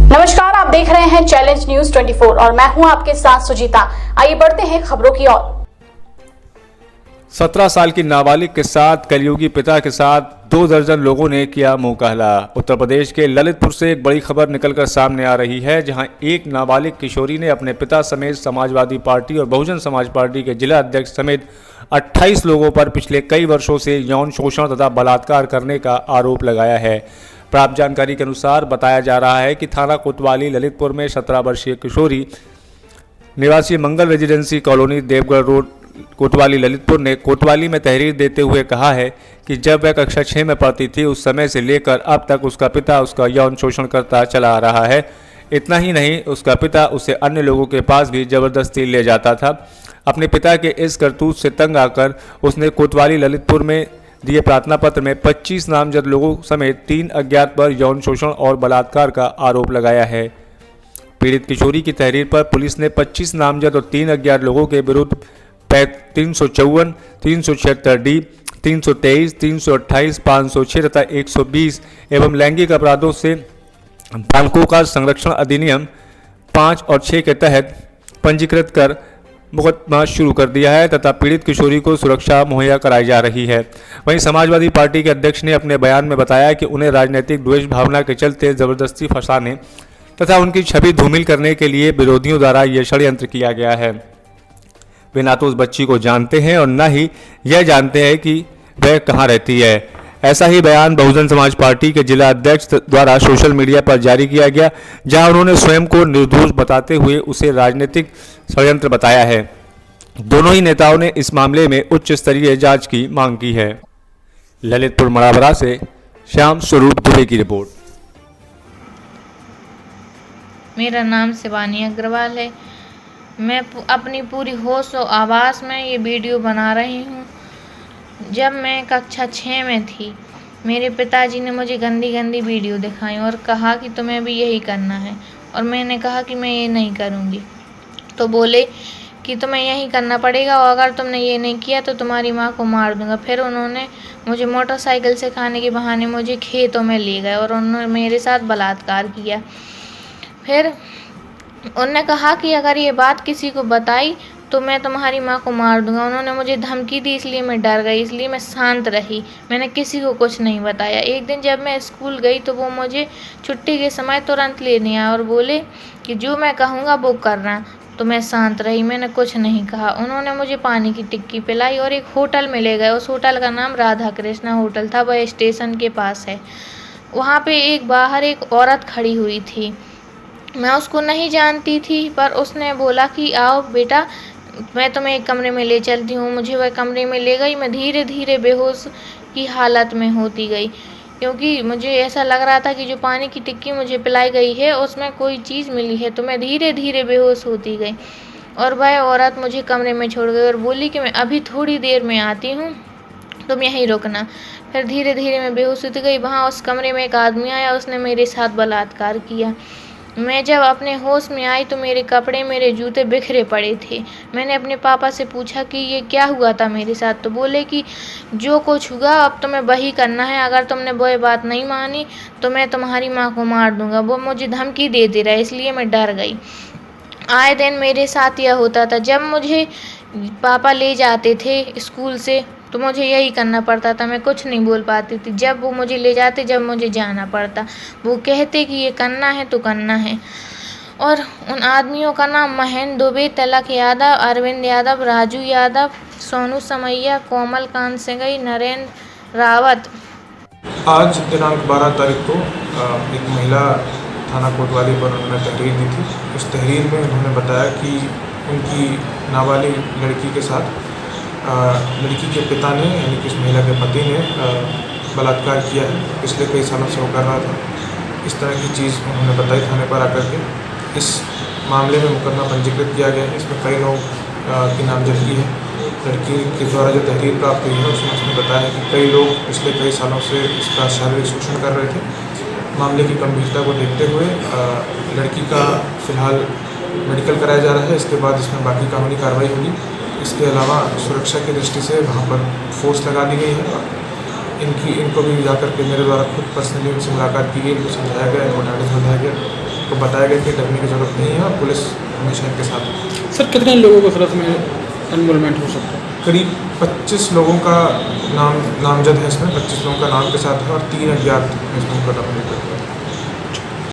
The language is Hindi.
नमस्कार, आप देख रहे हैं चैलेंज न्यूज 24 और मैं हूं आपके साथ सुजीता। आइए बढ़ते हैं खबरों की ओर। 17 साल की नाबालिग के साथ कलयुगी पिता के साथ 2 दर्जन लोगों ने किया मुंह काला। उत्तर प्रदेश के ललितपुर से एक बड़ी खबर निकलकर सामने आ रही है, जहां एक नाबालिग किशोरी ने अपने पिता समेत समाजवादी पार्टी और बहुजन समाज पार्टी के जिला अध्यक्ष समेत 28 लोगों पर पिछले कई वर्षों से यौन शोषण तथा बलात्कार करने का आरोप लगाया है। प्राप्त जानकारी के अनुसार बताया जा रहा है कि थाना कोतवाली ललितपुर में 17 वर्षीय किशोरी निवासी मंगल रेजिडेंसी कॉलोनी देवगढ़ रोड कोतवाली ललितपुर ने कोतवाली में तहरीर देते हुए कहा है कि जब वह कक्षा 6 में पढ़ती थी उस समय से लेकर अब तक उसका पिता उसका यौन शोषण करता चला आ रहा है। इतना ही नहीं, उसका पिता उसे अन्य लोगों के पास भी जबरदस्ती ले जाता था। अपने पिता के इस करतूत से तंग आकर उसने कोतवाली ललितपुर में दिए प्रार्थना पत्र में 25 नामजद लोगों समेत 3 अज्ञात पर यौन शोषण और बलात्कार का आरोप लगाया है। पीड़ित किशोरी की तहरीर पर पुलिस ने 25 नामजद और 3 अज्ञात लोगों के विरुद्ध 354, 376 डी, 323, 328, 506 तथा 120 एवं लैंगिक अपराधों से बालकों का संरक्षण अधिनियम 5 और 6 के तहत पंजीकृत कर मुकदमा शुरू कर दिया है तथा पीड़ित किशोरी को सुरक्षा मुहैया कराई जा रही है। वहीं समाजवादी पार्टी के अध्यक्ष ने अपने बयान में बताया कि उन्हें राजनीतिक द्वेष भावना के चलते जबरदस्ती फंसाने तथा उनकी छवि धूमिल करने के लिए विरोधियों द्वारा यह षड्यंत्र किया गया है। वे ना तो उस बच्ची को जानते हैं और न ही यह जानते हैं कि वह कहाँ रहती है। ऐसा ही बयान बहुजन समाज पार्टी के जिला अध्यक्ष द्वारा सोशल मीडिया पर जारी किया गया, जहां उन्होंने स्वयं को निर्दोष बताते हुए उसे राजनीतिक षड्यंत्र बताया है। दोनों ही नेताओं ने इस मामले में उच्च स्तरीय जांच की मांग की है। ललितपुर मड़ावरा से श्याम स्वरूप दुबे की रिपोर्ट। मेरा नाम शिवानी अग्रवाल है। मैं अपनी पूरी होश और आवाज़ में ये वीडियो बना रही हूँ। जब मैं कक्षा 6 में थी, मेरे पिताजी ने मुझे गंदी गंदी वीडियो दिखाई और कहा कि तुम्हें भी यही करना है, और मैंने कहा कि मैं ये नहीं करूँगी। तो बोले कि तुम्हें यही करना पड़ेगा और अगर तुमने ये नहीं किया तो तुम्हारी माँ को मार दूँगा। फिर उन्होंने मुझे मोटरसाइकिल से खाने के बहाने मुझे खेतों में ले गए और उन्होंने मेरे साथ बलात्कार किया। फिर उन्होंने कहा कि अगर ये बात किसी को बताई तो मैं तुम्हारी माँ को मार दूंगा। उन्होंने मुझे धमकी दी, इसलिए मैं डर गई, इसलिए मैं शांत रही, मैंने किसी को कुछ नहीं बताया। एक दिन जब मैं स्कूल गई तो वो मुझे छुट्टी के समय तुरंत लेने आए और बोले कि जो मैं कहूँगा वो करना। तो मैं शांत रही, मैंने कुछ नहीं कहा। उन्होंने मुझे पानी की टिक्की पिलाई और एक होटल में ले गए। उस होटल का नाम राधा कृष्णा होटल था, वह स्टेशन के पास है। वहाँ पर बाहर एक औरत खड़ी हुई थी, मैं उसको नहीं जानती थी, पर उसने बोला कि आओ बेटा, मैं तुम्हें एक कमरे में ले चलती हूँ। मुझे वह कमरे में ले गई। मैं धीरे धीरे बेहोश की हालत में होती गई, क्योंकि मुझे ऐसा लग रहा था कि जो पानी की टिक्की मुझे पिलाई गई है उसमें कोई चीज़ मिली है। तो मैं धीरे धीरे बेहोश होती गई और वह औरत मुझे कमरे में छोड़ गई और बोली कि मैं अभी थोड़ी देर में आती हूँ, तुम यहीं रुकना। फिर धीरे धीरे मैं बेहोश होती गई। वहाँ उस कमरे में एक आदमी आया, उसने मेरे साथ बलात्कार किया। मैं जब अपने होश में आई तो मेरे कपड़े, मेरे जूते बिखरे पड़े थे। मैंने अपने पापा से पूछा कि ये क्या हुआ था मेरे साथ। तो बोले कि जो कुछ हुआ अब तुम्हें वही करना है, अगर तुमने वो बात नहीं मानी तो मैं तुम्हारी माँ को मार दूंगा। वो मुझे धमकी दे रहा है, इसलिए मैं डर गई। आए दिन मेरे साथ यह होता था। जब मुझे पापा ले जाते थे स्कूल से तो मुझे यही करना पड़ता था, मैं कुछ नहीं बोल पाती थी। जब वो मुझे ले जाते, जब मुझे जाना पड़ता, वो कहते कि ये करना है तो करना है। और उन आदमियों का नाम महेंद्र दुबे, तिलक यादव, अरविंद यादव, राजू यादव, सोनू समैया, कोमल कांत सिंगई, नरेंद्र रावत। आज दिनांक 12 तारीख को एक महिला थाना कोतवाली पर उन्होंने तहरीर दी थी। उस तहरीर में उन्होंने बताया कि उनकी नाबालिग लड़की के साथ लड़की के पिता ने, यानी कि उस महिला के पति ने बलात्कार किया है। पिछले कई सालों से वो कर रहा था। इस तरह की चीज़ उन्होंने बताई थाने पर आकर के। इस मामले में मुकदमा पंजीकृत किया गया है। इसमें कई लोग की नामजदगी है। लड़की के द्वारा जो तहरीर प्राप्त हुई है उसमें उसने बताया कि कई लोग पिछले कई सालों से इसका शारीरिक शोषण कर रहे थे। मामले की गंभीरता को देखते हुए लड़की का फ़िलहाल मेडिकल कराया जा रहा है। इसके बाद इसमें बाकी कानूनी कार्रवाई होगी। इसके अलावा सुरक्षा की दृष्टि से वहाँ पर फोर्स लगा दी गई है। इनको भी जाकर के मेरे द्वारा खुद पर्सनली उनसे मुलाकात की गई, उनको समझाया गया, इनको नोटिस बताया गया। को बताया गया कि डरने की ज़रूरत नहीं है और पुलिस हमेशा इनके साथ है। सर कितने लोगों को सर इसमें इन्वॉल्वमेंट हो सकता है? करीब 25 लोगों का नामजद है इसमें, 25 लोगों का नाम के साथ है और 3 अज्ञात इसमें मुकदमा पंजीकृत है।